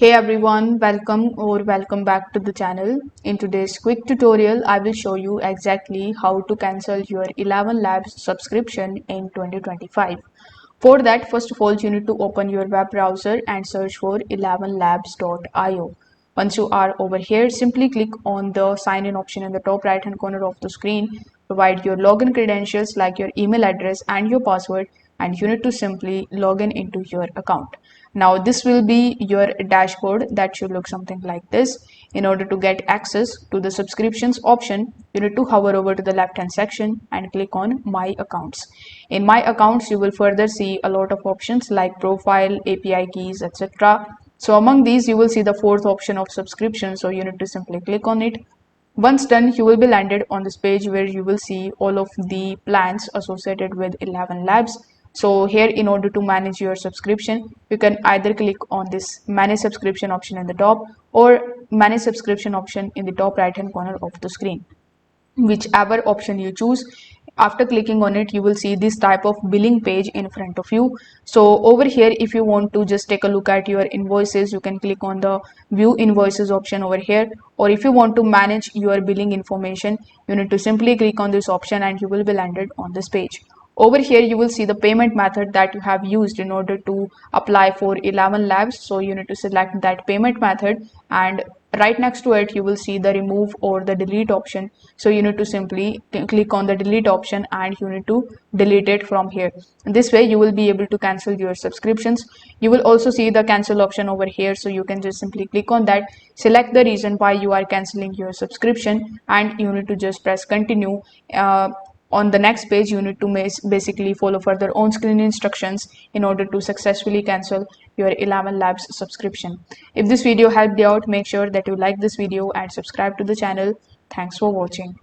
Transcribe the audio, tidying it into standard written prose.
Hey everyone, welcome back to the channel. In today's quick tutorial, I will show you exactly how to cancel your Elevenlabs subscription in 2025. For that, first of all, you need to open your web browser and search for elevenlabs.io. Once you are over here, simply click on the sign in option in the top right hand corner of the screen. Provide your login credentials like your email address and your password, and you need to simply log in into your account. Now this will be your dashboard that should look something like this. In order to get access to the subscriptions option, you need to hover over to the left hand section and click on my accounts. In my accounts, you will further see a lot of options like profile, API keys, etc. So among these, you will see the fourth option of subscription. So you need to simply click on it. Once done, you will be landed on this page where you will see all of the plans associated with Elevenlabs. So here, in order to manage your subscription, you can either click on this manage subscription option in the top or manage subscription option in the top right hand corner of the screen. Whichever option you choose, after clicking on it, you will see this type of billing page in front of you. So over here, if you want to just take a look at your invoices, you can click on the view invoices option over here. Or if you want to manage your billing information, you need to simply click on this option and you will be landed on this page. Over here, you will see the payment method that you have used in order to apply for Elevenlabs. So you need to select that payment method, and right next to it, you will see the remove or the delete option. So you need to simply click on the delete option and you need to delete it from here. This way, you will be able to cancel your subscriptions. You will also see the cancel option over here. So you can just simply click on that, select the reason why you are canceling your subscription, and you need to just press continue. On the next page, you need to basically follow further on-screen instructions in order to successfully cancel your Elevenlabs subscription. If this video helped you out, make sure that you like this video and subscribe to the channel. Thanks for watching.